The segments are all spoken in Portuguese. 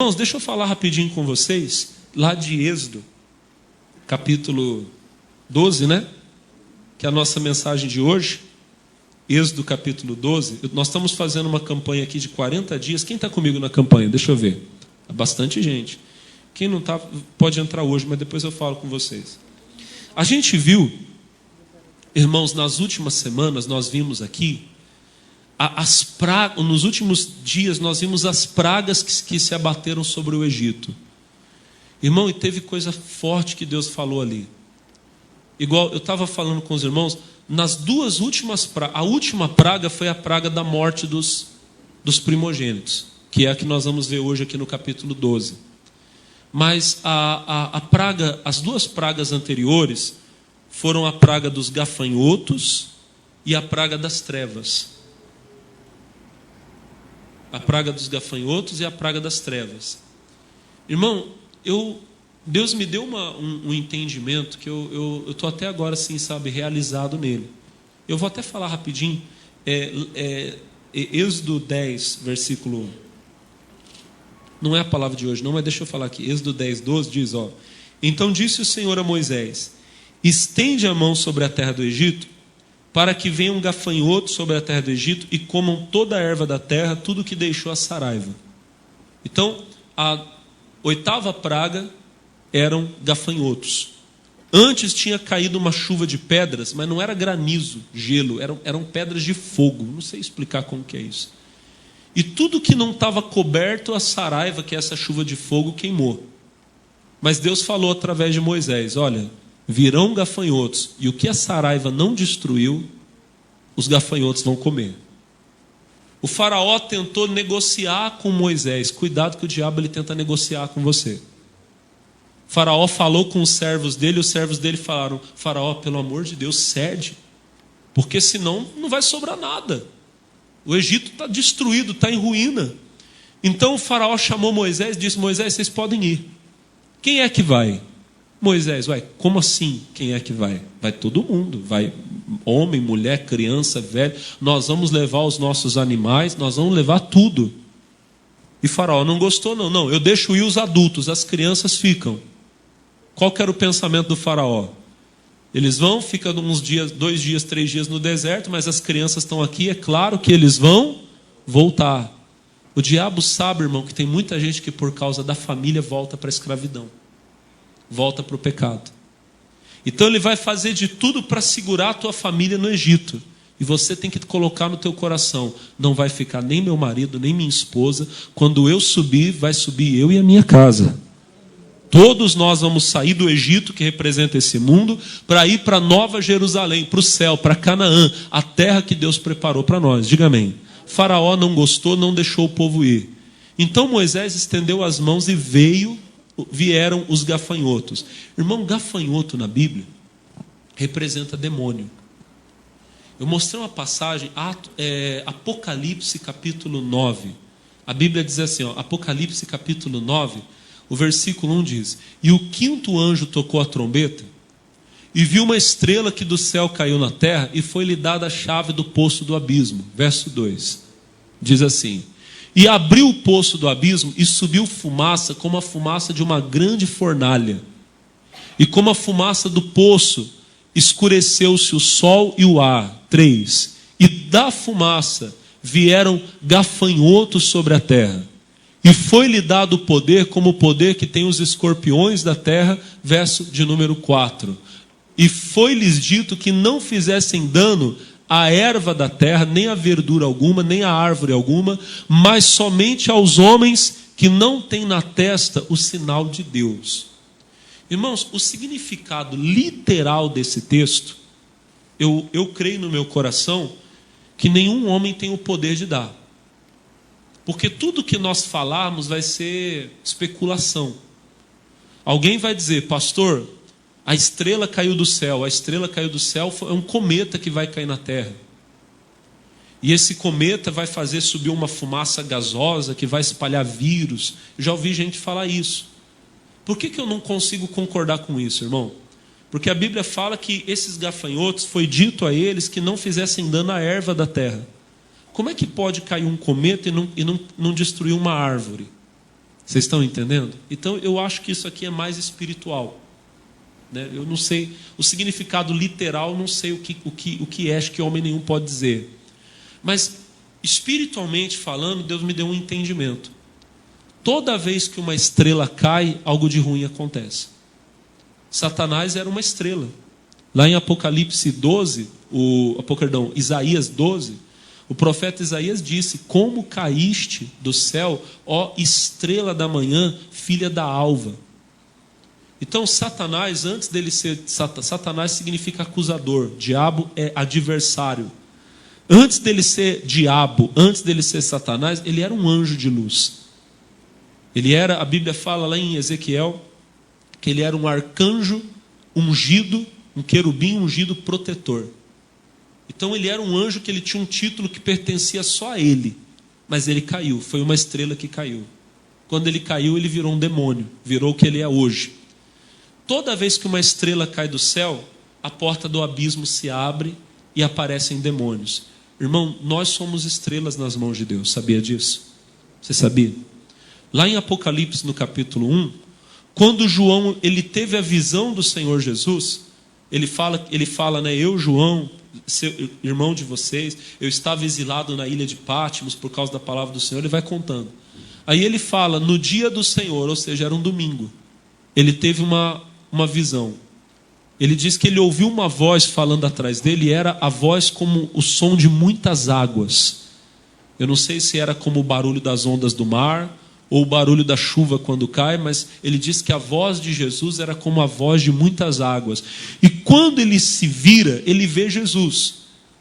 Irmãos, deixa eu falar rapidinho com vocês, lá de Êxodo, capítulo 12, né? Que é a nossa mensagem de hoje. Êxodo capítulo 12. Nós estamos fazendo uma campanha aqui de 40 dias. Quem está comigo na campanha? Deixa eu ver. É bastante gente. Quem não está, pode entrar hoje, mas depois eu falo com vocês. A gente viu, irmãos, nas últimas semanas, nós vimos aqui, nos últimos dias nós vimos as pragas que se abateram sobre o Egito. Irmão, e teve coisa forte que Deus falou ali. Igual eu estava falando com os irmãos, nas duas últimas pragas, a última praga foi a praga da morte dos primogênitos, que é a que nós vamos ver hoje aqui no capítulo 12. Mas as duas pragas anteriores foram a praga dos gafanhotos e a praga das trevas. A praga dos gafanhotos e a praga das trevas. Irmão, Deus me deu um entendimento que eu estou até agora, assim, sabe, realizado nele. Eu vou até falar rapidinho. Êxodo 10, versículo 1. Não é a palavra de hoje, não, mas deixa eu falar aqui. Êxodo 10, 12 diz, ó: Então disse o Senhor a Moisés: Estende a mão sobre a terra do Egito, para que venham gafanhotos sobre a terra do Egito e comam toda a erva da terra, tudo que deixou a saraiva. Então, a oitava praga eram gafanhotos. Antes tinha caído uma chuva de pedras, mas não era granizo, gelo, eram pedras de fogo. Não sei explicar como que é isso. E tudo que não estava coberto, a saraiva, que é essa chuva de fogo, queimou. Mas Deus falou através de Moisés: olha, virão gafanhotos, e o que a saraiva não destruiu, os gafanhotos vão comer. O faraó tentou negociar com Moisés. Cuidado que o diabo ele tenta negociar com você. O faraó falou com os servos dele, os servos dele falaram: faraó, pelo amor de Deus, cede, porque senão não vai sobrar nada. O Egito está destruído, está em ruína. Então o faraó chamou Moisés e disse: Moisés, vocês podem ir. Quem é que vai? Moisés, vai. Como assim? Quem é que vai? Vai todo mundo. Vai homem, mulher, criança, velho. Nós vamos levar os nossos animais, nós vamos levar tudo. E faraó não gostou, não. Não, eu deixo ir os adultos, as crianças ficam. Qual que era o pensamento do faraó? Eles vão, ficam uns dias, 2 dias, 3 dias no deserto, mas as crianças estão aqui, é claro que eles vão voltar. O diabo sabe, irmão, que tem muita gente que por causa da família volta para a escravidão. Volta para o pecado. Então ele vai fazer de tudo para segurar a tua família no Egito. E você tem que colocar no teu coração: não vai ficar nem meu marido, nem minha esposa. Quando eu subir, vai subir eu e a minha casa. Todos nós vamos sair do Egito, que representa esse mundo, para ir para Nova Jerusalém, para o céu, para Canaã, a terra que Deus preparou para nós. Diga amém. Faraó não gostou, não deixou o povo ir. Então Moisés estendeu as mãos e vieram os gafanhotos. Irmão, gafanhoto na Bíblia representa demônio. Eu mostrei uma passagem, Apocalipse capítulo 9. A Bíblia diz assim, ó, Apocalipse capítulo 9, o versículo 1 diz: E o 5º anjo tocou a trombeta, e viu uma estrela que do céu caiu na terra, e foi-lhe dada a chave do poço do abismo. Verso 2, diz assim: E abriu o poço do abismo, e subiu fumaça, como a fumaça de uma grande fornalha. E como a fumaça do poço, escureceu-se o sol e o ar. 3. E da fumaça vieram gafanhotos sobre a terra. E foi-lhe dado o poder, como o poder que tem os escorpiões da terra. Verso de número 4. E foi-lhes dito que não fizessem dano a erva da terra, nem a verdura alguma, nem a árvore alguma, mas somente aos homens que não têm na testa o sinal de Deus. Irmãos, o significado literal desse texto, eu creio no meu coração que nenhum homem tem o poder de dar. Porque tudo que nós falarmos vai ser especulação. Alguém vai dizer: pastor, a estrela caiu do céu. A estrela caiu do céu, é um cometa que vai cair na terra. E esse cometa vai fazer subir uma fumaça gasosa que vai espalhar vírus. Eu já ouvi gente falar isso. Por que eu não consigo concordar com isso, irmão? Porque a Bíblia fala que esses gafanhotos, foi dito a eles que não fizessem dano à erva da terra. Como é que pode cair um cometa e não destruir uma árvore? Vocês estão entendendo? Então eu acho que isso aqui é mais espiritual, né? Eu não sei o significado literal, não sei o que é, acho que homem nenhum pode dizer. Mas espiritualmente falando, Deus me deu um entendimento. Toda vez que uma estrela cai, algo de ruim acontece. Satanás era uma estrela. Lá em Apocalipse 12, Isaías 12, o profeta Isaías disse: como caíste do céu, ó estrela da manhã, filha da alva. Então Satanás, antes dele ser Satanás significa acusador, diabo é adversário. Antes dele ser diabo, antes dele ser Satanás, ele era um anjo de luz. Ele era, a Bíblia fala lá em Ezequiel, que ele era um arcanjo ungido, um querubim ungido protetor. Então ele era um anjo que ele tinha um título que pertencia só a ele. Mas ele caiu, foi uma estrela que caiu. Quando ele caiu, ele virou um demônio, virou o que ele é hoje. Toda vez que uma estrela cai do céu, a porta do abismo se abre e aparecem demônios. Irmão, nós somos estrelas nas mãos de Deus, sabia disso? Você sabia? Lá em Apocalipse, no capítulo 1, quando João ele teve a visão do Senhor Jesus, ele fala, né, eu, João, irmão de vocês, eu estava exilado na ilha de Pátimos por causa da palavra do Senhor. Ele vai contando. Aí ele fala, no dia do Senhor, ou seja, era um domingo, ele teve uma visão. Ele diz que ele ouviu uma voz falando atrás dele, e era a voz como o som de muitas águas. Eu não sei se era como o barulho das ondas do mar, ou o barulho da chuva quando cai, mas ele diz que a voz de Jesus era como a voz de muitas águas. E quando ele se vira, ele vê Jesus,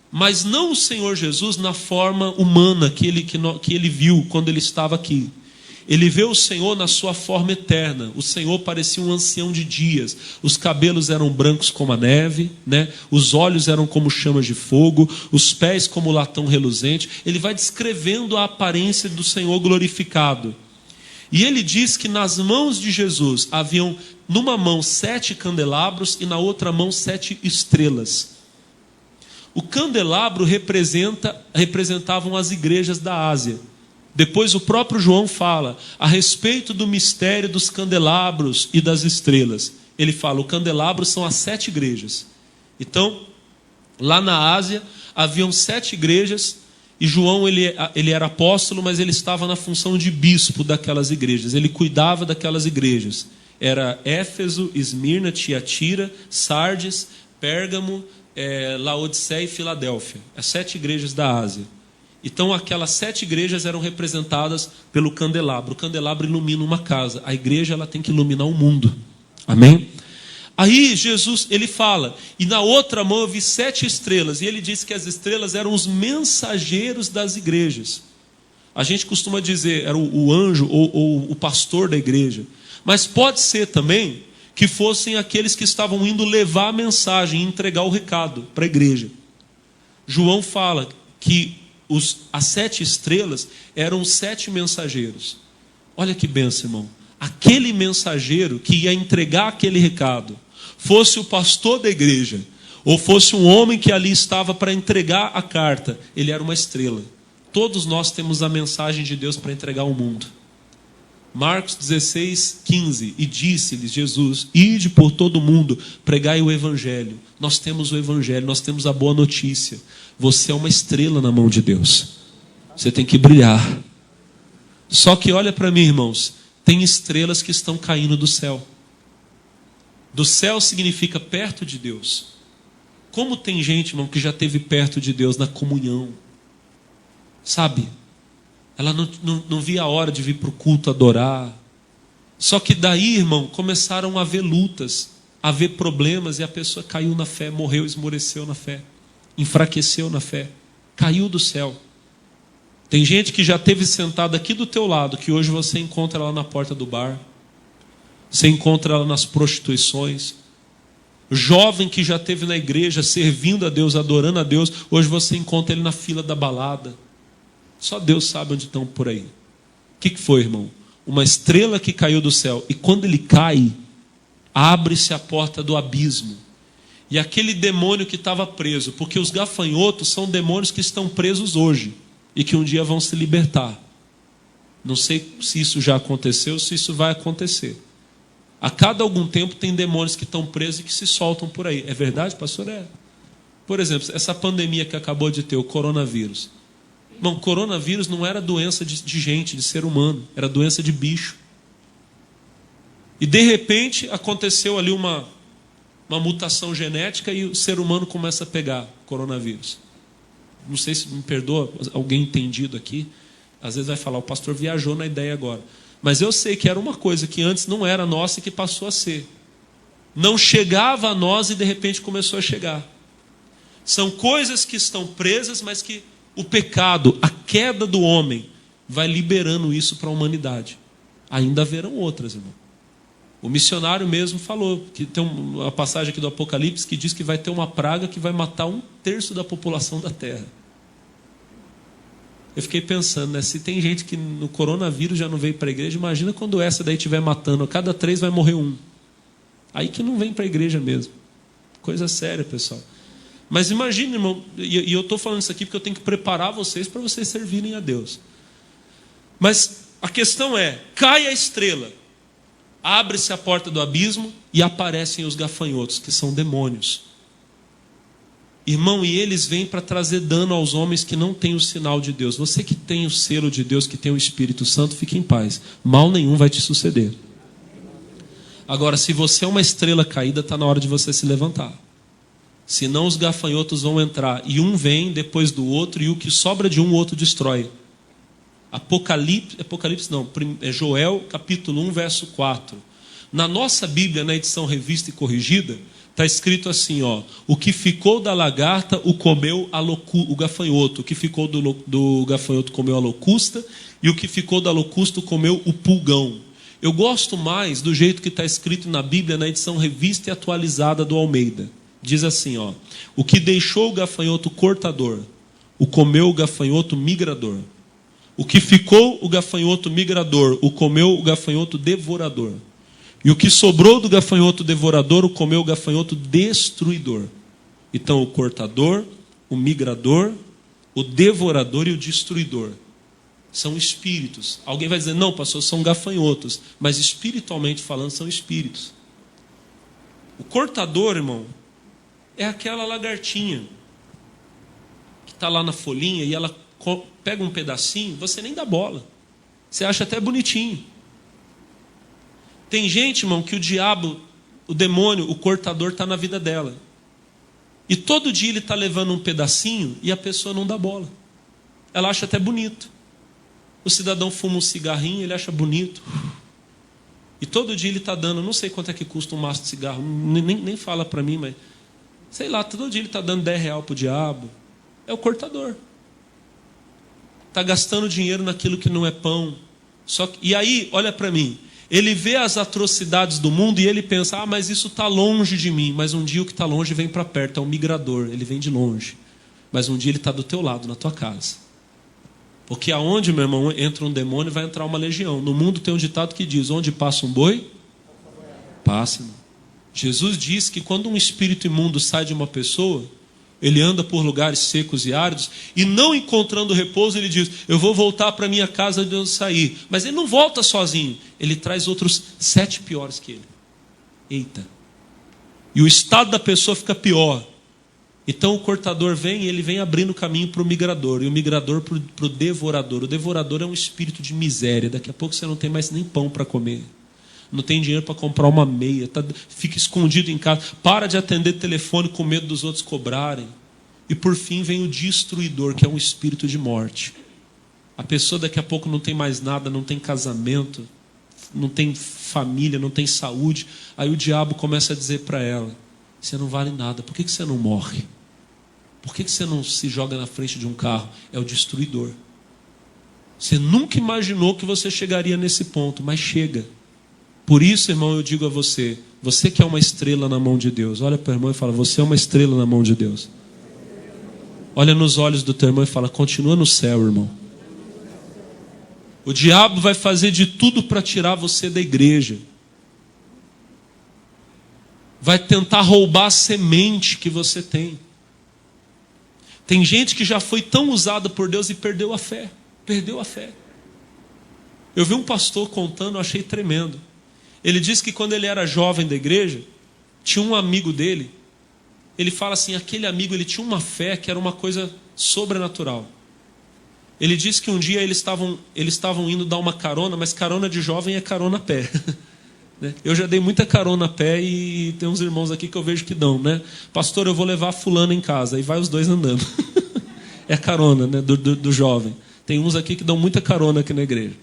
mas não o Senhor Jesus na forma humana que ele viu quando ele estava aqui. Ele vê o Senhor na sua forma eterna. O Senhor parecia um ancião de dias. Os cabelos eram brancos como a neve, né? Os olhos eram como chamas de fogo, os pés como latão reluzente. Ele vai descrevendo a aparência do Senhor glorificado. E ele diz que nas mãos de Jesus haviam numa mão 7 candelabros e na outra mão 7 estrelas. O candelabro representavam as igrejas da Ásia. Depois o próprio João fala a respeito do mistério dos candelabros e das estrelas. Ele fala, o candelabro são as 7 igrejas. Então, lá na Ásia haviam 7 igrejas. E João ele era apóstolo, mas ele estava na função de bispo daquelas igrejas. Ele cuidava daquelas igrejas. Era Éfeso, Esmirna, Tiatira, Sardes, Pérgamo, Laodiceia e Filadélfia. As 7 igrejas da Ásia. Então aquelas 7 igrejas eram representadas pelo candelabro. O candelabro ilumina uma casa. A igreja ela tem que iluminar o mundo. Amém? Aí Jesus, ele fala, e na outra mão eu vi 7 estrelas, e ele disse que as estrelas eram os mensageiros das igrejas. A gente costuma dizer, era o anjo ou o pastor da igreja. Mas pode ser também que fossem aqueles que estavam indo levar a mensagem, entregar o recado para a igreja. João fala que as 7 estrelas eram os 7 mensageiros. Olha que bênção, irmão. Aquele mensageiro que ia entregar aquele recado, fosse o pastor da igreja, ou fosse um homem que ali estava para entregar a carta, ele era uma estrela. Todos nós temos a mensagem de Deus para entregar ao mundo. Marcos 16, 15, e disse-lhes Jesus, ide por todo o mundo, pregai o evangelho. Nós temos o evangelho, nós temos a boa notícia. Você é uma estrela na mão de Deus. Você tem que brilhar. Só que olha para mim, irmãos, tem estrelas que estão caindo do céu. Do céu significa perto de Deus. Como tem gente, irmão, que já esteve perto de Deus na comunhão. Sabe? Ela não via a hora de vir para o culto adorar. Só que daí, irmão, começaram a haver lutas, a haver problemas, e a pessoa caiu na fé, morreu, esmoreceu na fé, enfraqueceu na fé, caiu do céu. Tem gente que já esteve sentada aqui do teu lado, que hoje você encontra ela na porta do bar. Você encontra ela nas prostituições. Jovem que já esteve na igreja, servindo a Deus, adorando a Deus, hoje você encontra ele na fila da balada. Só Deus sabe onde estão por aí. O que foi, irmão? Uma estrela que caiu do céu. E quando ele cai, abre-se a porta do abismo. E aquele demônio que estava preso, porque os gafanhotos são demônios que estão presos hoje e que um dia vão se libertar. Não sei se isso já aconteceu, se isso vai acontecer. A cada algum tempo tem demônios que estão presos e que se soltam por aí. É verdade, pastor? É. Por exemplo, essa pandemia que acabou de ter, o coronavírus. Irmão, coronavírus não era doença de gente, de ser humano. Era doença de bicho. E de repente aconteceu ali uma mutação genética e o ser humano começa a pegar coronavírus. Não sei se me perdoa, alguém entendido aqui. Às vezes vai falar, o pastor viajou na ideia agora. Mas eu sei que era uma coisa que antes não era nossa e que passou a ser. Não chegava a nós e de repente começou a chegar. São coisas que estão presas, mas que o pecado, a queda do homem, vai liberando isso para a humanidade. Ainda haverão outras, irmão. O missionário mesmo falou, que tem uma passagem aqui do Apocalipse que diz que vai ter uma praga que vai matar 1/3 da população da Terra. Eu fiquei pensando, né? Se tem gente que no coronavírus já não veio para a igreja, imagina quando essa daí estiver matando, a cada 3 vai morrer 1. Aí que não vem para a igreja mesmo. Coisa séria, pessoal. Mas imagine, irmão, e eu estou falando isso aqui porque eu tenho que preparar vocês para vocês servirem a Deus. Mas a questão é, cai a estrela, abre-se a porta do abismo e aparecem os gafanhotos, que são demônios. Irmão, e eles vêm para trazer dano aos homens que não têm o sinal de Deus. Você que tem o selo de Deus, que tem o Espírito Santo, fique em paz. Mal nenhum vai te suceder. Agora, se você é uma estrela caída, está na hora de você se levantar. Senão os gafanhotos vão entrar. E um vem depois do outro, e o que sobra de um, o outro destrói. Apocalipse não, é Joel capítulo 1, verso 4. Na nossa Bíblia, na edição revista e corrigida, está escrito assim, ó: o que ficou da lagarta o comeu o gafanhoto, o que ficou do gafanhoto comeu a locusta, e o que ficou da locusta comeu o pulgão. Eu gosto mais do jeito que está escrito na Bíblia, na edição revista e atualizada do Almeida. Diz assim, ó: o que deixou o gafanhoto cortador, o comeu o gafanhoto migrador. O que ficou o gafanhoto migrador, o comeu o gafanhoto devorador. E o que sobrou do gafanhoto devorador, o comeu o gafanhoto destruidor. Então o cortador, o migrador, o devorador e o destruidor são espíritos. Alguém vai dizer, não, pastor, são gafanhotos. Mas espiritualmente falando, são espíritos. O cortador, irmão, é aquela lagartinha que está lá na folhinha e ela pega um pedacinho, você nem dá bola. Você acha até bonitinho. Tem gente, irmão, que o diabo, o demônio, o cortador está na vida dela. E todo dia ele está levando um pedacinho e a pessoa não dá bola. Ela acha até bonito. O cidadão fuma um cigarrinho, ele acha bonito. E todo dia ele está dando, não sei quanto é que custa um maço de cigarro, nem fala para mim, mas sei lá, todo dia ele está dando R$10 para o diabo. É o cortador. Está gastando dinheiro naquilo que não é pão. E aí, olha para mim, ele vê as atrocidades do mundo e ele pensa, mas isso está longe de mim. Mas um dia o que está longe vem para perto, é um migrador, ele vem de longe. Mas um dia ele está do teu lado, na tua casa. Porque aonde, meu irmão, entra um demônio, vai entrar uma legião. No mundo tem um ditado que diz, onde passa um boi, passa, irmão. Jesus diz que quando um espírito imundo sai de uma pessoa, ele anda por lugares secos e áridos, e não encontrando repouso, ele diz, eu vou voltar para minha casa de onde saí. Mas ele não volta sozinho, ele traz outros 7 piores que ele. Eita! E o estado da pessoa fica pior. Então o cortador vem e ele vem abrindo caminho para o migrador, e o migrador para o devorador. O devorador é um espírito de miséria, daqui a pouco você não tem mais nem pão para comer. Não tem dinheiro para comprar uma meia, fica escondido em casa, para de atender telefone com medo dos outros cobrarem. E por fim vem o destruidor, que é um espírito de morte. A pessoa daqui a pouco não tem mais nada, não tem casamento, não tem família, não tem saúde. Aí o diabo começa a dizer para ela, você não vale nada, por que você não morre? Por que você não se joga na frente de um carro? É o destruidor. Você nunca imaginou que você chegaria nesse ponto, mas chega. Por isso, irmão, eu digo a você, você que é uma estrela na mão de Deus, olha para o irmão e fala, você é uma estrela na mão de Deus. Olha nos olhos do teu irmão e fala, continua no céu, irmão. O diabo vai fazer de tudo para tirar você da igreja. Vai tentar roubar a semente que você tem. Tem gente que já foi tão usada por Deus e perdeu a fé. Perdeu a fé. Eu vi um pastor contando, eu achei tremendo. Ele disse que quando ele era jovem da igreja, tinha um amigo dele. Ele fala assim, aquele amigo, ele tinha uma fé que era uma coisa sobrenatural. Ele disse que um dia eles estavam indo dar uma carona, mas carona de jovem é carona a pé. Eu já dei muita carona a pé e tem uns irmãos aqui que eu vejo que dão, né? Pastor, eu vou levar fulano em casa. E vai os dois andando. É a carona, né? do jovem. Tem uns aqui que dão muita carona aqui na igreja.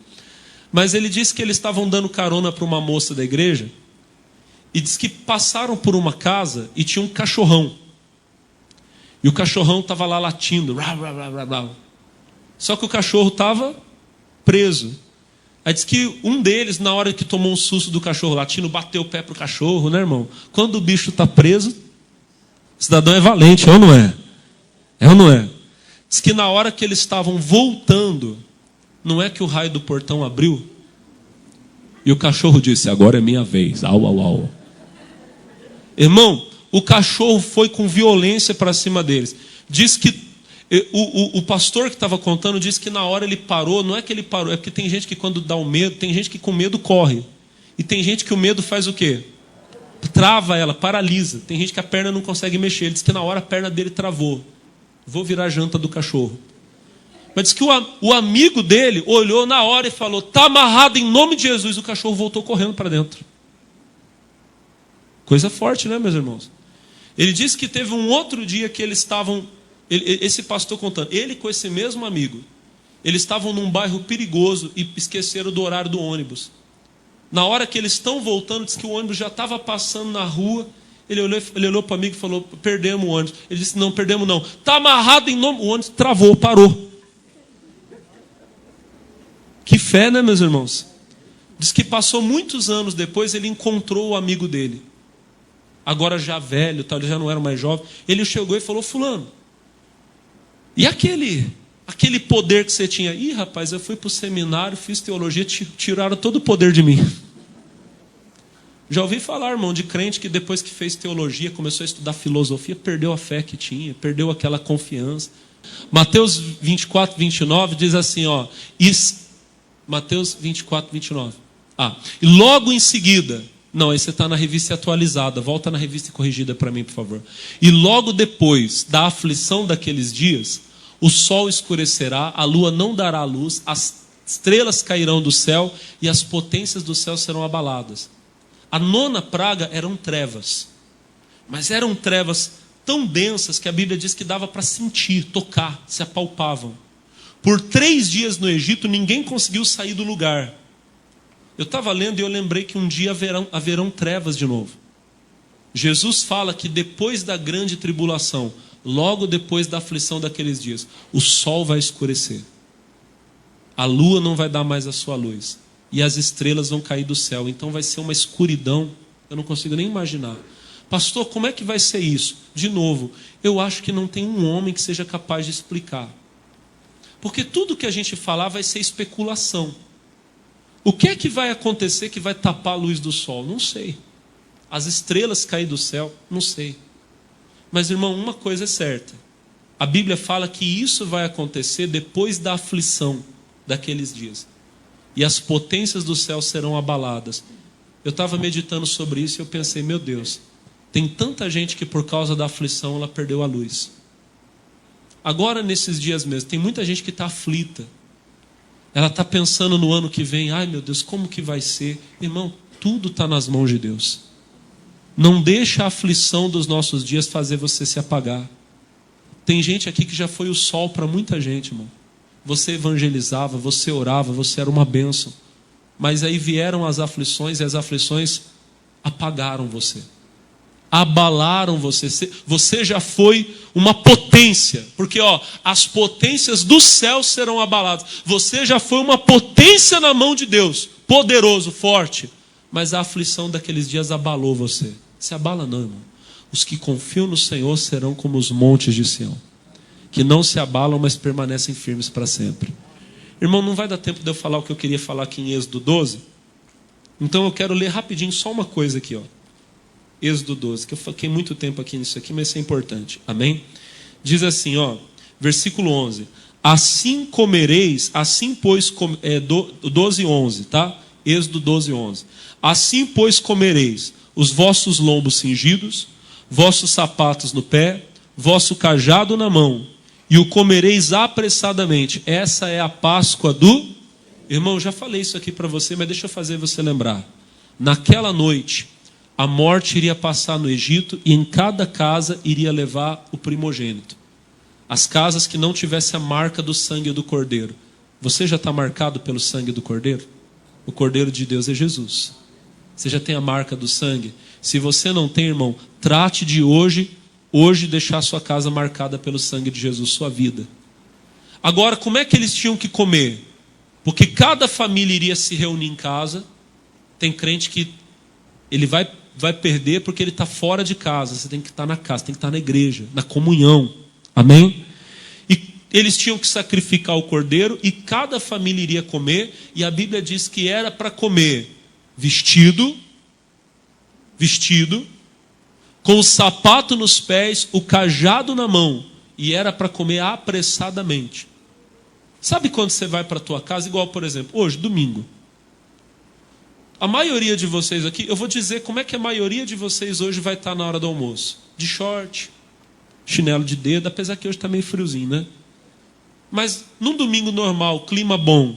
Mas ele disse que eles estavam dando carona para uma moça da igreja. E disse que passaram por uma casa e tinha um cachorrão. E o cachorrão estava lá latindo. Só que o cachorro estava preso. Aí diz que um deles, na hora que tomou um susto do cachorro latindo, bateu o pé pro cachorro, né, irmão? Quando o bicho está preso, o cidadão é valente, é ou não é? É ou não é? Diz que na hora que eles estavam voltando, não é que o raio do portão abriu? E o cachorro disse, agora é minha vez. Au, au, au. Irmão, o cachorro foi com violência para cima deles. Diz que o pastor que estava contando disse que na hora ele parou, não é que ele parou, é porque tem gente que quando dá o medo, tem gente que com medo corre. E tem gente que o medo faz o quê? Trava ela, paralisa. Tem gente que a perna não consegue mexer. Ele disse que na hora a perna dele travou. Vou virar a janta do cachorro. Mas diz que o amigo dele olhou na hora e falou, está amarrado em nome de Jesus. O cachorro voltou correndo para dentro. Coisa forte, né, meus irmãos? Ele disse que teve um outro dia que eles estavam... Esse pastor contando, ele com esse mesmo amigo, eles estavam num bairro perigoso e esqueceram do horário do ônibus. Na hora que eles estão voltando, diz que o ônibus já estava passando na rua. Ele olhou para o amigo e falou, perdemos o ônibus. Ele disse, não, perdemos não. Está amarrado em nome... O ônibus travou, parou. Que fé, né, meus irmãos? Diz que passou muitos anos depois, ele encontrou o amigo dele. Agora já velho, ele já não era mais jovem. Ele chegou e falou, fulano, e aquele poder que você tinha? Ih, rapaz, eu fui para o seminário, fiz teologia, tiraram todo o poder de mim. Já ouvi falar, irmão, de crente que depois que fez teologia, começou a estudar filosofia, perdeu a fé que tinha, perdeu aquela confiança. Mateus 24, 29 diz assim, ó, Mateus 24, 29. E logo em seguida, não, aí você está na revista atualizada, volta na revista corrigida para mim, por favor. E logo depois da aflição daqueles dias, o sol escurecerá, a lua não dará luz, as estrelas cairão do céu e as potências do céu serão abaladas. A nona praga eram trevas, mas eram trevas tão densas que a Bíblia diz que dava para sentir, tocar, se apalpavam. Por 3 dias no Egito, ninguém conseguiu sair do lugar. Eu estava lendo e eu lembrei que um dia haverão trevas de novo. Jesus fala que depois da grande tribulação, logo depois da aflição daqueles dias, o sol vai escurecer. A lua não vai dar mais a sua luz. E as estrelas vão cair do céu. Então vai ser uma escuridão. Eu não consigo nem imaginar. Pastor, como é que vai ser isso? De novo, eu acho que não tem um homem que seja capaz de explicar. Porque tudo que a gente falar vai ser especulação. O que é que vai acontecer que vai tapar a luz do sol? Não sei. As estrelas cair do céu? Não sei. Mas, irmão, uma coisa é certa. A Bíblia fala que isso vai acontecer depois da aflição daqueles dias. E as potências do céu serão abaladas. Eu estava meditando sobre isso e eu pensei, meu Deus, tem tanta gente que por causa da aflição ela perdeu a luz. Agora, nesses dias mesmo, tem muita gente que está aflita. Ela está pensando no ano que vem, ai meu Deus, como que vai ser? Irmão, tudo está nas mãos de Deus. Não deixa a aflição dos nossos dias fazer você se apagar. Tem gente aqui que já foi o sol para muita gente, irmão. Você evangelizava, você orava, você era uma bênção. Mas aí vieram as aflições e as aflições apagaram você. Abalaram você. Você já foi uma potência. Porque as potências do céu serão abaladas. Você já foi uma potência na mão de Deus. Poderoso, forte. Mas a aflição daqueles dias abalou você. Se abala não, irmão. Os que confiam no Senhor serão como os montes de Sião, que não se abalam, mas permanecem firmes para sempre. Irmão, não vai dar tempo de eu falar o que eu queria falar aqui em Êxodo 12. Então eu quero ler rapidinho só uma coisa aqui, Êxodo 12, que eu fiquei muito tempo aqui nisso aqui, mas isso é importante. Amém? Diz assim, versículo 11. Assim comereis, assim pois, 12:11, tá? Êxodo 12:11. Assim pois comereis os vossos lombos cingidos, vossos sapatos no pé, vosso cajado na mão, e o comereis apressadamente. Essa é a Páscoa do... Irmão, já falei isso aqui para você, mas deixa eu fazer você lembrar. Naquela noite, a morte iria passar no Egito e em cada casa iria levar o primogênito. As casas que não tivessem a marca do sangue do Cordeiro. Você já está marcado pelo sangue do Cordeiro? O Cordeiro de Deus é Jesus. Você já tem a marca do sangue? Se você não tem, irmão, trate de hoje deixar sua casa marcada pelo sangue de Jesus, sua vida. Agora, como é que eles tinham que comer? Porque cada família iria se reunir em casa. Tem crente que ele vai perder porque ele está fora de casa. Você tem que estar na casa, tem que estar na igreja, na comunhão. Amém? E eles tinham que sacrificar o cordeiro e cada família iria comer. E a Bíblia diz que era para comer vestido, com o sapato nos pés, o cajado na mão. E era para comer apressadamente. Sabe quando você vai para a tua casa, igual por exemplo, hoje, domingo. A maioria de vocês aqui, eu vou dizer como é que a maioria de vocês hoje vai estar na hora do almoço. De short, chinelo de dedo, apesar que hoje está meio friozinho, né? Mas num domingo normal, clima bom,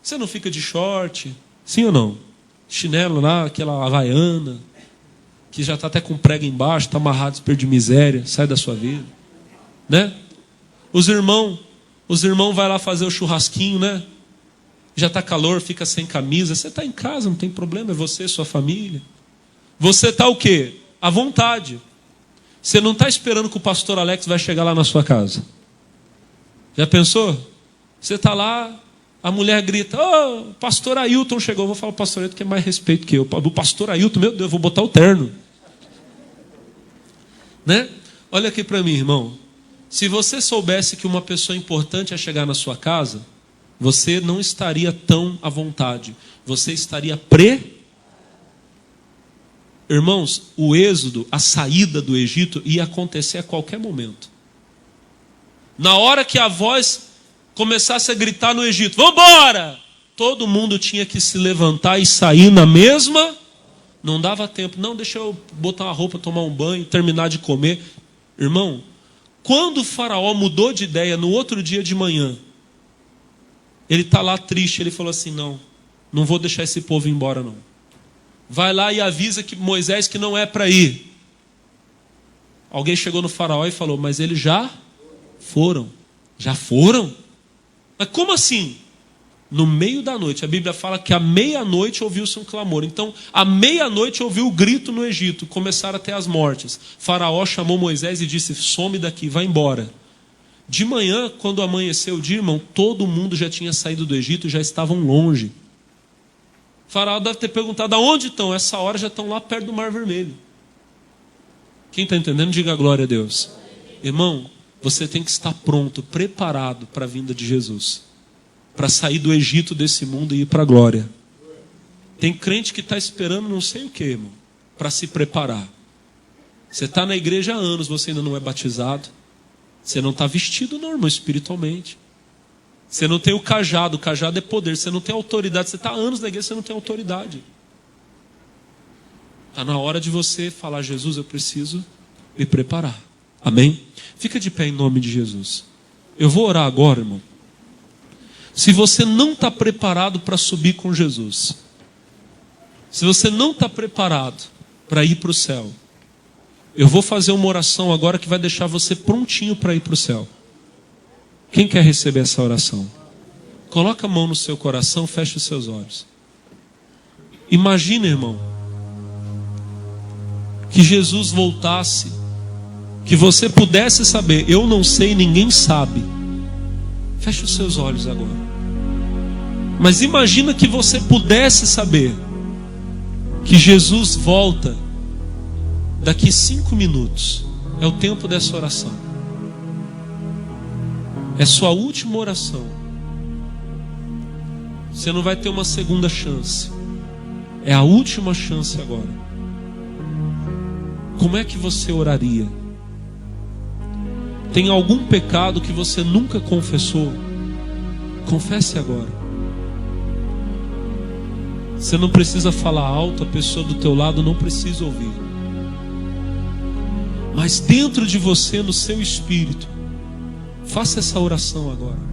você não fica de short, sim ou não? Chinelo lá, aquela havaiana, que já está até com prego embaixo, está amarrado, espírito de miséria, sai da sua vida, né? Os irmãos vai lá fazer o churrasquinho, né? Já está calor, fica sem camisa. Você está em casa, não tem problema, é você, sua família. Você está o quê? À vontade. Você não está esperando que o pastor Alex vai chegar lá na sua casa. Já pensou? Você está lá, a mulher grita, o pastor Ailton chegou. Eu vou falar o pastor Ailton que é mais respeito que eu. O pastor Ailton, meu Deus, eu vou botar o terno. Né? Olha aqui para mim, irmão. Se você soubesse que uma pessoa importante ia chegar na sua casa, você não estaria tão à vontade. Você estaria Irmãos, o êxodo, a saída do Egito ia acontecer a qualquer momento. Na hora que a voz começasse a gritar no Egito, vamos embora! Todo mundo tinha que se levantar e sair na mesma. Não dava tempo. Não, deixa eu botar uma roupa, tomar um banho, terminar de comer. Irmão, quando o faraó mudou de ideia no outro dia de manhã, ele está lá triste, ele falou assim, não vou deixar esse povo ir embora não. Vai lá e avisa que Moisés que não é para ir. Alguém chegou no faraó e falou, mas eles já foram. Já foram? Mas como assim? No meio da noite, a Bíblia fala que à meia-noite ouviu-se um clamor. Então, à meia-noite ouviu o grito no Egito, começaram até as mortes. Faraó chamou Moisés e disse, some daqui, vai embora. De manhã, quando amanheceu o dia, irmão, todo mundo já tinha saído do Egito e já estavam longe. O faraó deve ter perguntado, aonde estão? Essa hora já estão lá perto do Mar Vermelho. Quem está entendendo, diga glória a Deus. Irmão, você tem que estar pronto, preparado para a vinda de Jesus. Para sair do Egito desse mundo e ir para a glória. Tem crente que está esperando não sei o que, irmão, para se preparar. Você está na igreja há anos, você ainda não é batizado. Você não está vestido, não, irmão, espiritualmente. Você não tem o cajado é poder. Você não tem autoridade, você está há anos na igreja, você não tem autoridade. Está na hora de você falar, Jesus, eu preciso me preparar. Amém? Fica de pé em nome de Jesus. Eu vou orar agora, irmão. Se você não está preparado para subir com Jesus, se você não está preparado para ir para o céu, eu vou fazer uma oração agora que vai deixar você prontinho para ir para o céu. Quem quer receber essa oração? Coloca a mão no seu coração, feche os seus olhos. Imagina, irmão, que Jesus voltasse, que você pudesse saber, eu não sei, ninguém sabe. Feche os seus olhos agora. Mas imagina que você pudesse saber que Jesus volta daqui 5 minutos. É o tempo dessa oração. É sua última oração. Você não vai ter uma segunda chance. É a última chance agora. Como é que você oraria? Tem algum pecado que você nunca confessou? Confesse agora. Você não precisa falar alto, a pessoa do teu lado não precisa ouvir. Mas dentro de você, no seu espírito, faça essa oração agora.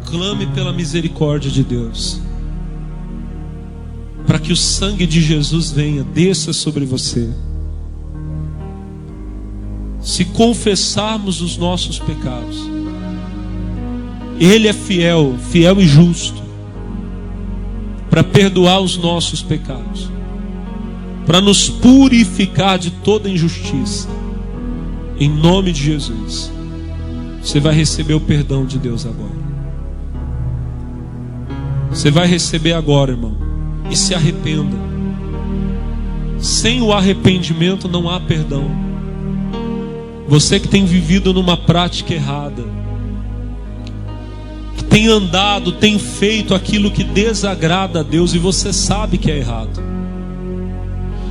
Clame pela misericórdia de Deus, para que o sangue de Jesus venha, desça sobre você. Se confessarmos os nossos pecados, Ele é fiel, fiel e justo, para perdoar os nossos pecados, para nos purificar de toda injustiça. Em nome de Jesus, você vai receber o perdão de Deus agora. Você vai receber agora, irmão, e se arrependa. Sem o arrependimento não há perdão. Você que tem vivido numa prática errada, que tem andado, tem feito aquilo que desagrada a Deus, e você sabe que é errado.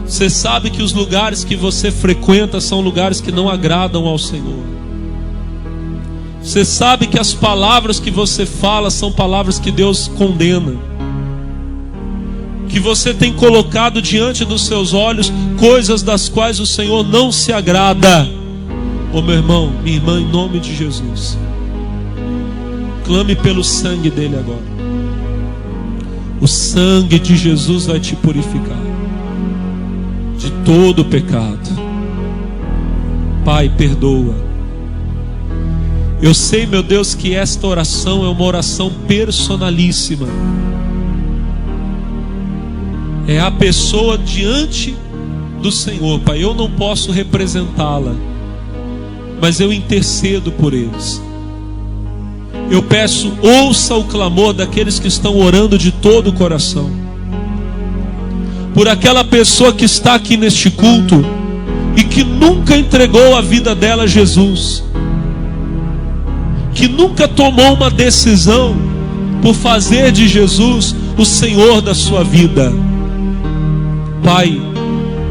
Você sabe que os lugares que você frequenta são lugares que não agradam ao Senhor. Você sabe que as palavras que você fala são palavras que Deus condena. Que você tem colocado diante dos seus olhos coisas das quais o Senhor não se agrada. Ô meu irmão, minha irmã, em nome de Jesus, clame pelo sangue dele agora. O sangue de Jesus vai te purificar de todo o pecado. Pai, perdoa. Eu sei, meu Deus, que esta oração é uma oração personalíssima. É a pessoa diante do Senhor, Pai. Eu não posso representá-la, mas eu intercedo por eles. Eu peço, ouça o clamor daqueles que estão orando de todo o coração. Por aquela pessoa que está aqui neste culto e que nunca entregou a vida dela a Jesus, que nunca tomou uma decisão por fazer de Jesus o Senhor da sua vida. Pai,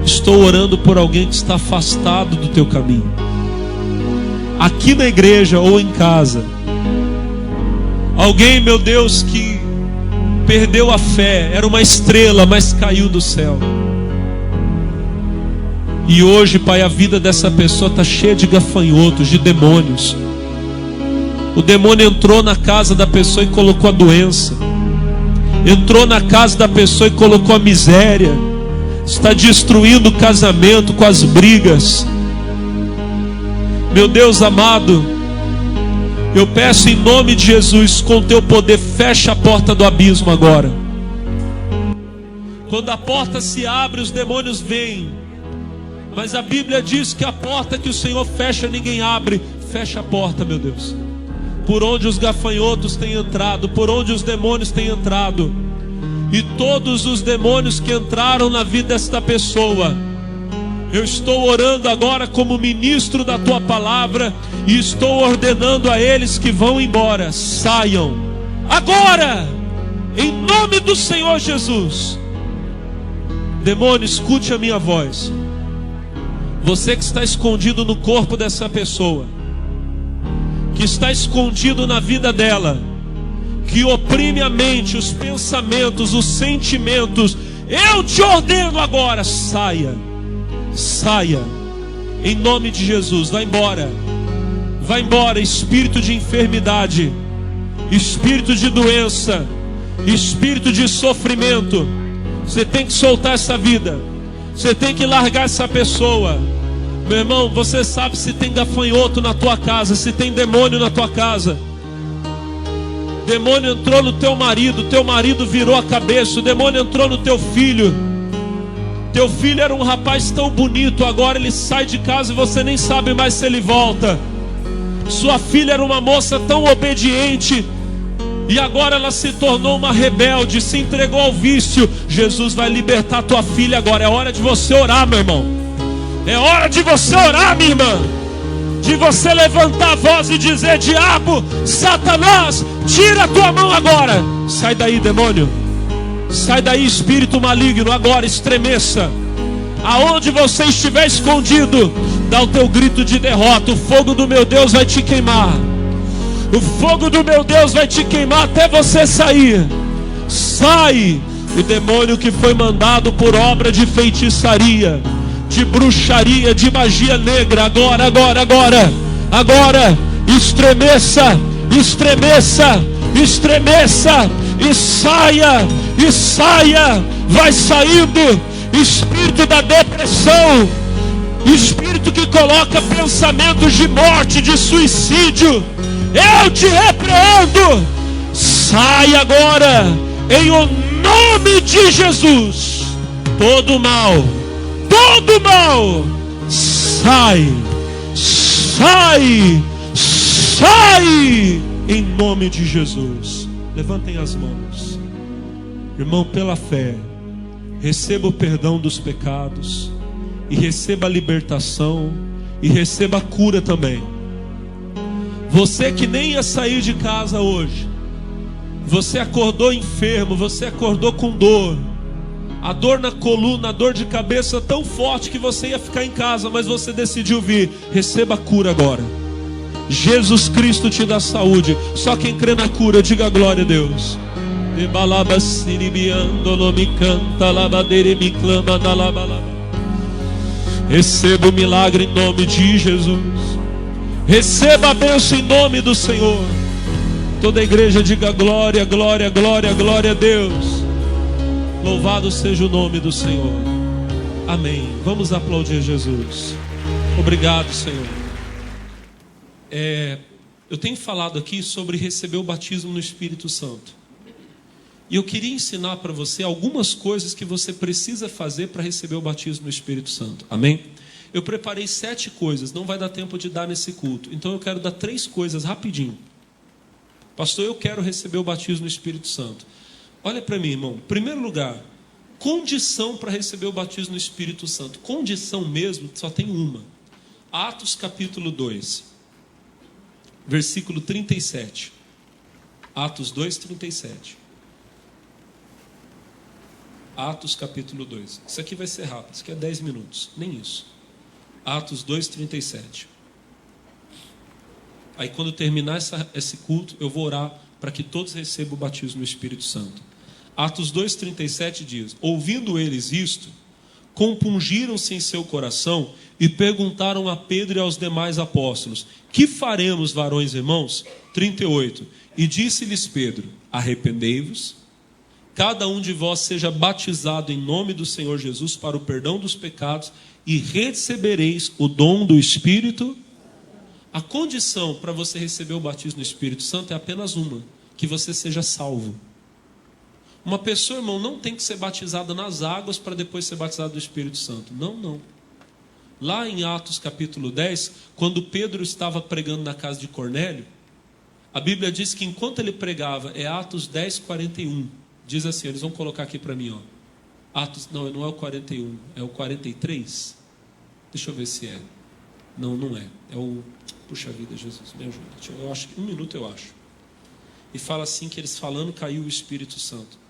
estou orando por alguém que está afastado do teu caminho, aqui na igreja ou em casa. Alguém, meu Deus, que perdeu a fé, era uma estrela, mas caiu do céu. E hoje, Pai, a vida dessa pessoa está cheia de gafanhotos, de demônios. O demônio entrou na casa da pessoa e colocou a doença. Entrou na casa da pessoa e colocou a miséria. Está destruindo o casamento com as brigas. Meu Deus amado, eu peço em nome de Jesus, com teu poder, fecha a porta do abismo agora. Quando a porta se abre, os demônios vêm. Mas a Bíblia diz que a porta que o Senhor fecha, ninguém abre. Fecha a porta, meu Deus. Por onde os gafanhotos têm entrado, por onde os demônios têm entrado. E todos os demônios que entraram na vida desta pessoa, eu estou orando agora como ministro da tua palavra e estou ordenando a eles que vão embora. Saiam agora, em nome do Senhor Jesus. Demônio, escute a minha voz. Você que está escondido no corpo dessa pessoa, que está escondido na vida dela, que oprime a mente, os pensamentos, os sentimentos, eu te ordeno agora, saia. Saia, em nome de Jesus. Vai embora, espírito de enfermidade, espírito de doença, espírito de sofrimento. Você tem que soltar essa vida, você tem que largar essa pessoa. Meu irmão, você sabe se tem gafanhoto na tua casa, se tem demônio na tua casa. Demônio entrou no teu marido virou a cabeça. O demônio entrou no teu filho. Teu filho era um rapaz tão bonito, agora ele sai de casa e você nem sabe mais se ele volta. Sua filha era uma moça tão obediente e agora ela se tornou uma rebelde, se entregou ao vício. Jesus vai libertar tua filha agora. É hora de você orar, meu irmão. É hora de você orar, minha irmã. De você levantar a voz e dizer: diabo, Satanás, tira a tua mão agora. Sai daí, demônio. Sai daí, espírito maligno, agora estremeça. Aonde você estiver escondido, Dá o teu grito de derrota. O fogo do meu Deus vai te queimar. O fogo do meu Deus vai te queimar até você sair. Sai! O demônio que foi mandado por obra de feitiçaria, de bruxaria, de magia negra, agora, estremeça, e saia, vai saindo, espírito da depressão, espírito que coloca pensamentos de morte, de suicídio, eu te repreendo, sai agora, em o nome de Jesus, todo mal, sai, em nome de Jesus. Levantem as mãos, irmão, pela fé, receba o perdão dos pecados, e receba a libertação, e receba a cura também. Você que nem ia sair de casa hoje, você acordou enfermo, você acordou com dor, a dor na coluna, a dor de cabeça tão forte que você ia ficar em casa, mas você decidiu vir. Receba a cura agora. Jesus Cristo te dá saúde. Só quem crê na cura, diga glória a Deus. Receba o milagre em nome de Jesus. Receba a bênção em nome do Senhor. Toda a igreja diga glória, glória, glória, glória a Deus. Louvado seja o nome do Senhor. Amém. Vamos aplaudir Jesus. Obrigado, Senhor. Eu tenho falado aqui sobre receber o batismo no Espírito Santo. E eu queria ensinar para você algumas coisas que você precisa fazer para receber o batismo no Espírito Santo. Amém? Eu preparei 7 coisas. Não vai dar tempo de dar nesse culto. Então eu quero dar 3 coisas rapidinho. Pastor, eu quero receber o batismo no Espírito Santo. Olha para mim, irmão. Em primeiro lugar, condição para receber o batismo no Espírito Santo. Condição mesmo, só tem uma. Atos capítulo 2, versículo 37. Atos 2, 37. Atos capítulo 2. Isso aqui vai ser rápido, isso aqui é 10 minutos. Nem isso. Atos 2, 37. Aí quando terminar esse culto, eu vou orar para que todos recebam o batismo no Espírito Santo. Atos 2,37 diz: ouvindo eles isto, compungiram-se em seu coração e perguntaram a Pedro e aos demais apóstolos: que faremos, varões irmãos? 38. E disse-lhes Pedro: arrependei-vos, cada um de vós seja batizado em nome do Senhor Jesus para o perdão dos pecados, e recebereis o dom do Espírito. A condição para você receber o batismo no Espírito Santo é apenas uma: que você seja salvo. Uma pessoa, irmão, não tem que ser batizada nas águas para depois ser batizada do Espírito Santo. Não. Lá em Atos capítulo 10, quando Pedro estava pregando na casa de Cornélio, a Bíblia diz que enquanto ele pregava, é Atos 10, 41. Diz assim, eles vão colocar aqui para mim, ó. Não é o 41, é o 43. Deixa eu ver se é. Não é. É o... Puxa vida, Jesus, me ajuda. Eu acho que 1 minuto eu acho. E fala assim que eles falando, caiu o Espírito Santo.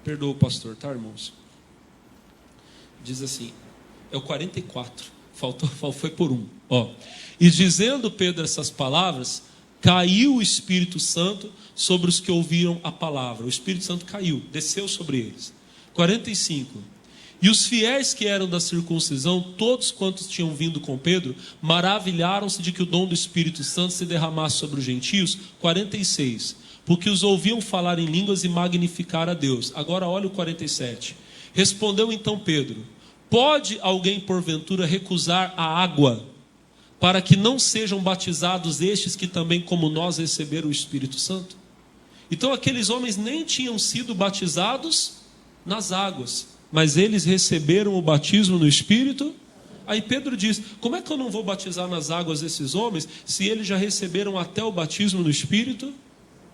Perdoa o pastor, tá, irmãos? Diz assim, é o 44. Foi por 1. Ó. E dizendo Pedro essas palavras, caiu o Espírito Santo sobre os que ouviram a palavra. O Espírito Santo caiu, desceu sobre eles. 45. E os fiéis que eram da circuncisão, todos quantos tinham vindo com Pedro, maravilharam-se de que o dom do Espírito Santo se derramasse sobre os gentios. 46. Porque os ouviam falar em línguas e magnificar a Deus. Agora olha o 47. Respondeu então Pedro: pode alguém porventura recusar a água, para que não sejam batizados estes que também como nós receberam o Espírito Santo? Então aqueles homens nem tinham sido batizados nas águas, mas eles receberam o batismo no Espírito. Aí Pedro diz: como é que eu não vou batizar nas águas esses homens, se eles já receberam até o batismo no Espírito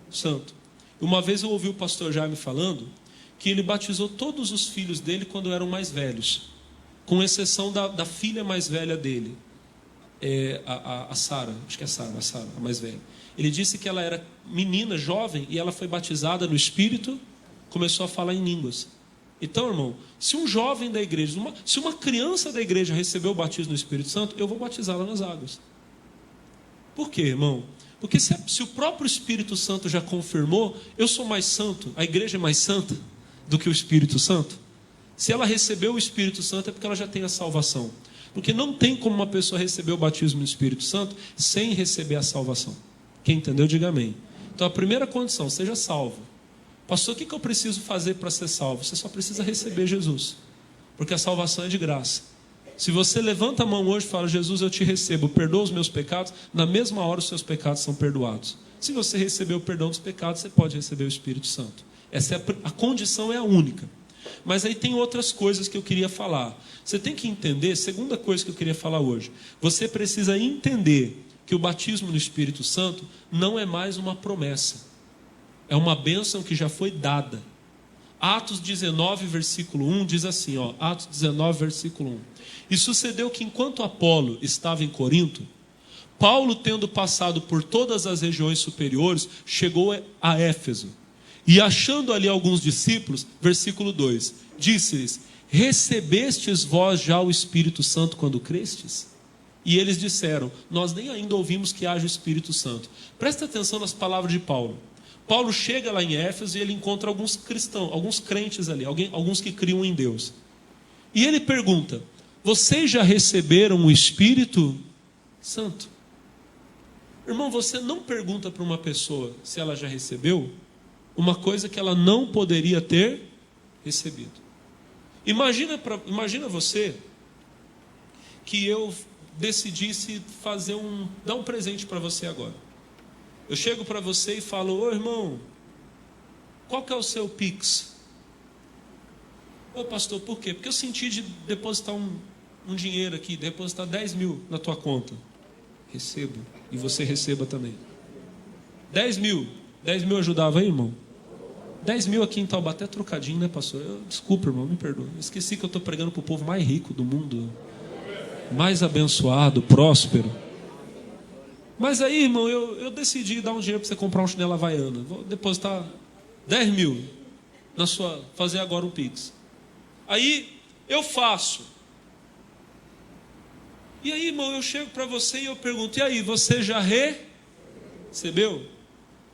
Santo? Uma vez eu ouvi o pastor Jaime falando que ele batizou todos os filhos dele quando eram mais velhos, com exceção da filha mais velha dele, a Sara, acho que é a Sara, a mais velha. Ele disse que ela era menina, jovem, e ela foi batizada no Espírito, começou a falar em línguas. Então, irmão, se um jovem da igreja, se uma criança da igreja recebeu o batismo no Espírito Santo, eu vou batizá-la nas águas. Por quê, irmão? Porque se o próprio Espírito Santo já confirmou, eu sou mais santo, a igreja é mais santa do que o Espírito Santo. Se ela recebeu o Espírito Santo é porque ela já tem a salvação. Porque não tem como uma pessoa receber o batismo no Espírito Santo sem receber a salvação. Quem entendeu, diga amém. Então a primeira condição, seja salvo. Pastor, o que eu preciso fazer para ser salvo? Você só precisa receber Jesus, porque a salvação é de graça. Se você levanta a mão hoje e fala, Jesus, eu te recebo, perdoa os meus pecados, na mesma hora os seus pecados são perdoados. Se você receber o perdão dos pecados, você pode receber o Espírito Santo. Essa é a condição, é a única. Mas aí tem outras coisas que eu queria falar. Você tem que entender, segunda coisa que eu queria falar hoje, você precisa entender que o batismo no Espírito Santo não é mais uma promessa. É uma bênção que já foi dada. Atos 19, versículo 1 diz assim, Atos 19, versículo 1. E sucedeu que enquanto Apolo estava em Corinto, Paulo, tendo passado por todas as regiões superiores, chegou a Éfeso. E achando ali alguns discípulos, versículo 2, disse-lhes, recebestes vós já o Espírito Santo quando crestes? E eles disseram, nós nem ainda ouvimos que haja o Espírito Santo. Presta atenção nas palavras de Paulo. Paulo chega lá em Éfeso e ele encontra alguns cristãos, alguns crentes ali, alguns que criam em Deus. E ele pergunta, vocês já receberam o Espírito Santo? Irmão, você não pergunta para uma pessoa se ela já recebeu uma coisa que ela não poderia ter recebido. Imagina você que eu decidisse dar um presente para você agora. Eu chego para você e falo, ô irmão, qual que é o seu Pix? Ô pastor, por quê? Porque eu senti de depositar um dinheiro aqui, depositar 10 mil na tua conta. Recebo, e você receba também. 10 mil ajudava aí, irmão? 10 mil aqui em Taubaté é trocadinho, né, pastor? Desculpa, irmão, me perdoa. Eu esqueci que eu estou pregando para o povo mais rico do mundo, mais abençoado, próspero. Mas aí, irmão, eu decidi dar um dinheiro para você comprar um chinelo havaiana. Vou depositar 10 mil fazer agora um Pix. Aí eu faço. E aí, irmão, eu chego para você e eu pergunto, e aí, você já recebeu?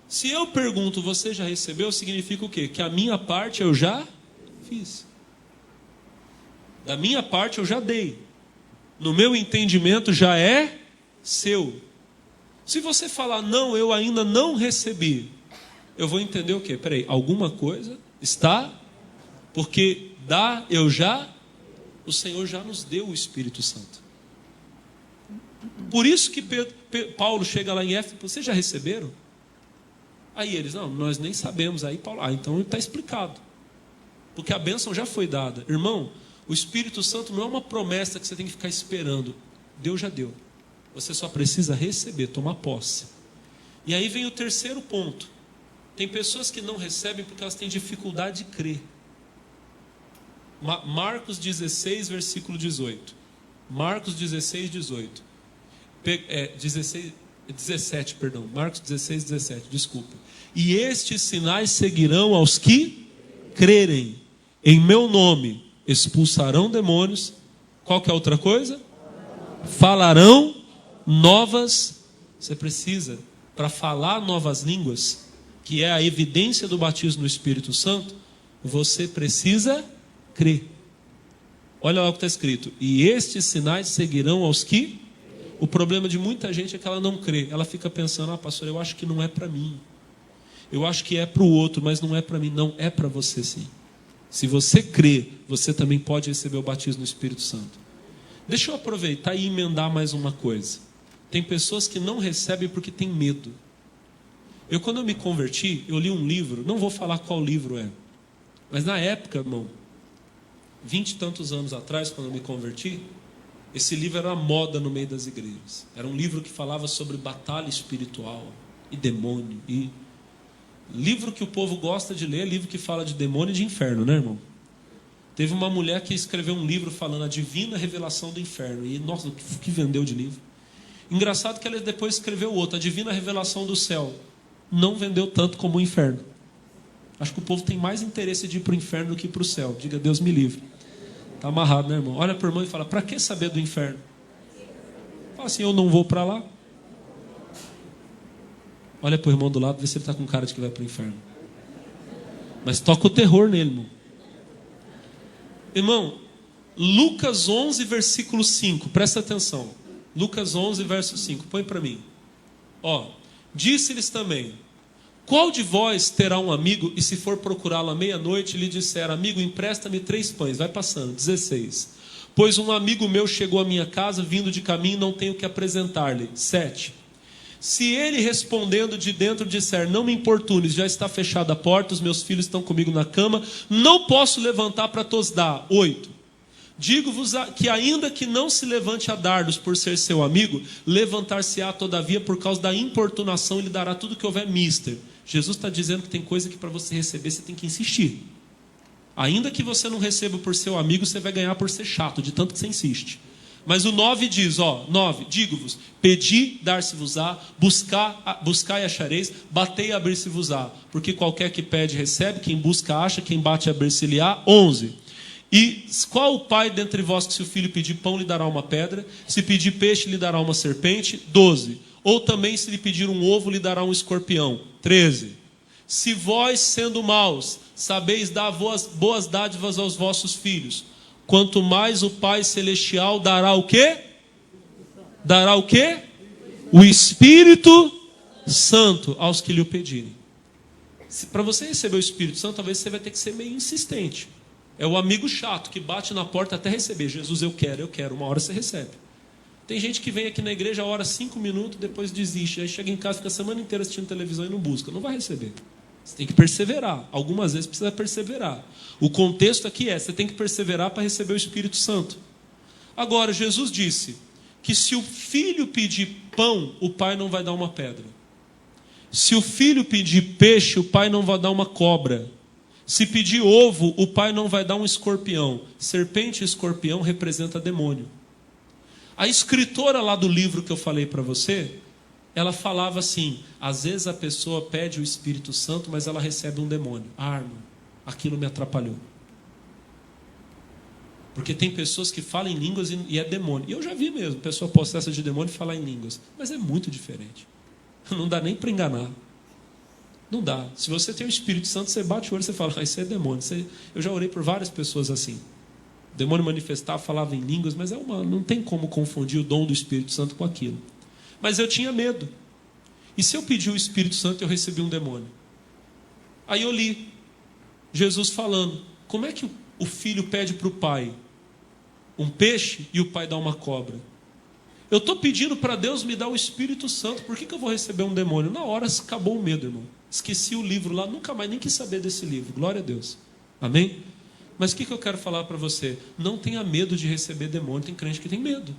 Se eu pergunto, você já recebeu, significa o quê? Que a minha parte eu já fiz. Da minha parte eu já dei. No meu entendimento já é seu. Se você falar, não, eu ainda não recebi, eu vou entender o quê? Peraí, alguma coisa está, porque o Senhor já nos deu o Espírito Santo. Por isso que Paulo chega lá em Éfeso, vocês já receberam? Aí eles, não, nós nem sabemos. Aí Paulo, então está explicado. Porque a bênção já foi dada. Irmão, o Espírito Santo não é uma promessa que você tem que ficar esperando. Deus já deu. Você só precisa receber, tomar posse. E aí vem o terceiro ponto. Tem pessoas que não recebem porque elas têm dificuldade de crer. Marcos 16, versículo 18. Marcos 16, 18. 17, perdão. Marcos 16, 17, desculpa. E estes sinais seguirão aos que crerem. Em meu nome expulsarão demônios. Qual que é a outra coisa? Falarão novas. Você precisa, para falar novas línguas, que é a evidência do batismo no Espírito Santo, você precisa crer. Olha lá o que está escrito. E estes sinais seguirão aos que... O problema de muita gente é que ela não crê. Ela fica pensando, pastor, eu acho que não é para mim. Eu acho que é para o outro, mas não é para mim. Não, é para você sim. Se você crê, você também pode receber o batismo no Espírito Santo. Deixa eu aproveitar e emendar mais uma coisa. Tem pessoas que não recebem porque tem medo. Quando eu me converti, eu li um livro, não vou falar qual livro é, mas na época, irmão, 20 e tantos anos atrás, quando eu me converti, esse livro era moda no meio das igrejas. Era um livro que falava sobre batalha espiritual e demônio. E livro que o povo gosta de ler é livro que fala de demônio e de inferno, né, irmão? Teve uma mulher que escreveu um livro falando a divina revelação do inferno. E, nossa, o que vendeu de livro? Engraçado que ela depois escreveu outro, a divina revelação do céu. Não vendeu tanto como o inferno. Acho que o povo tem mais interesse de ir para o inferno do que para o céu. Diga, Deus me livre. Está amarrado, né, irmão? Olha para o irmão e fala, para que saber do inferno? Fala assim, eu não vou para lá. Olha para o irmão do lado, vê se ele está com cara de que vai para o inferno. Mas toca o terror nele, irmão. Irmão, Lucas 11, versículo 5. Presta atenção. Lucas 11, verso 5. Põe para mim. Ó, disse-lhes também, qual de vós terá um amigo, e se for procurá-lo à meia-noite, lhe disser, amigo, empresta-me 3 pães. Vai passando, 16. Pois um amigo meu chegou à minha casa, vindo de caminho, não tenho que apresentar-lhe. 7. Se ele respondendo de dentro disser, não me importunes, já está fechada a porta, os meus filhos estão comigo na cama, não posso levantar para tos dar. 8. Digo-vos que ainda que não se levante a dardos por ser seu amigo, levantar-se-á todavia por causa da importunação e lhe dará tudo que houver mister. Jesus está dizendo que tem coisa que para você receber você tem que insistir. Ainda que você não receba por seu amigo, você vai ganhar por ser chato, de tanto que você insiste. Mas o 9 diz, 9, digo-vos, pedi, dar-se-vos-á, buscai e achareis, batei e abrir-se-vos-á, porque qualquer que pede recebe, quem busca acha, quem bate abrir-se-lhe-á. 11. E qual o pai dentre vós que se o filho pedir pão lhe dará uma pedra, se pedir peixe lhe dará uma serpente? 12. Ou também se lhe pedir um ovo lhe dará um escorpião? 13. Se vós, sendo maus, sabeis dar boas dádivas aos vossos filhos, quanto mais o Pai Celestial dará o quê? Dará o quê? O Espírito Santo aos que lhe o pedirem. Para você receber o Espírito Santo, talvez você vai ter que ser meio insistente. É o amigo chato que bate na porta até receber. Jesus, eu quero. Uma hora você recebe. Tem gente que vem aqui na igreja, ora 5 minutos, depois desiste. Aí chega em casa, fica a semana inteira assistindo televisão e não busca. Não vai receber. Você tem que perseverar. Algumas vezes precisa perseverar. O contexto aqui é, você tem que perseverar para receber o Espírito Santo. Agora, Jesus disse que se o filho pedir pão, o pai não vai dar uma pedra. Se o filho pedir peixe, o pai não vai dar uma cobra. Se pedir ovo, o pai não vai dar um escorpião. Serpente e escorpião representam demônio. A escritora lá do livro que eu falei para você, ela falava assim, às vezes a pessoa pede o Espírito Santo, mas ela recebe um demônio. Ah, irmão, aquilo me atrapalhou. Porque tem pessoas que falam em línguas e é demônio. E eu já vi mesmo, pessoa possessa de demônio falar em línguas. Mas é muito diferente. Não dá nem para enganar. Não dá. Se você tem o Espírito Santo, você bate o olho e você fala, isso é demônio. Eu já orei por várias pessoas assim. O demônio manifestava, falava em línguas, mas não tem como confundir o dom do Espírito Santo com aquilo. Mas eu tinha medo. E se eu pedir o Espírito Santo, eu recebi um demônio. Aí eu li Jesus falando, como é que o filho pede para o pai um peixe e o pai dá uma cobra? Eu estou pedindo para Deus me dar o Espírito Santo, por que eu vou receber um demônio? Na hora acabou o medo, irmão. Esqueci o livro lá, nunca mais nem quis saber desse livro. Glória a Deus. Amém? Mas o que eu quero falar para você? Não tenha medo de receber demônio. Tem crente que tem medo.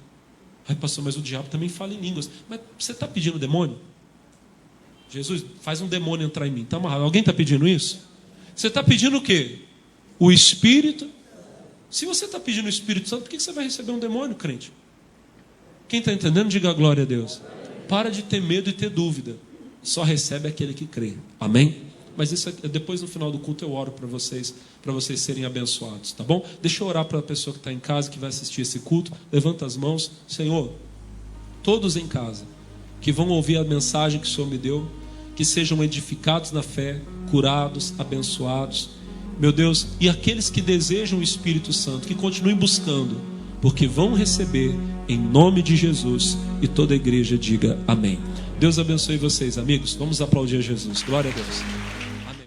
Ai, pastor, mas o diabo também fala em línguas. Mas você está pedindo demônio? Jesus, faz um demônio entrar em mim. Está amarrado. Alguém está pedindo isso? Você está pedindo o quê? O Espírito. Se você está pedindo o Espírito Santo, por que você vai receber um demônio, crente? Quem está entendendo, diga glória a Deus. Para de ter medo e ter dúvida. Só recebe aquele que crê. Amém? Mas isso depois no final do culto eu oro para vocês serem abençoados, tá bom? Deixa eu orar para a pessoa que está em casa, que vai assistir esse culto. Levanta as mãos. Senhor, todos em casa que vão ouvir a mensagem que o Senhor me deu, que sejam edificados na fé, curados, abençoados. Meu Deus, e aqueles que desejam o Espírito Santo, que continuem buscando, porque vão receber em nome de Jesus. E toda a igreja diga amém. Deus abençoe vocês, amigos. Vamos aplaudir a Jesus. Glória a Deus.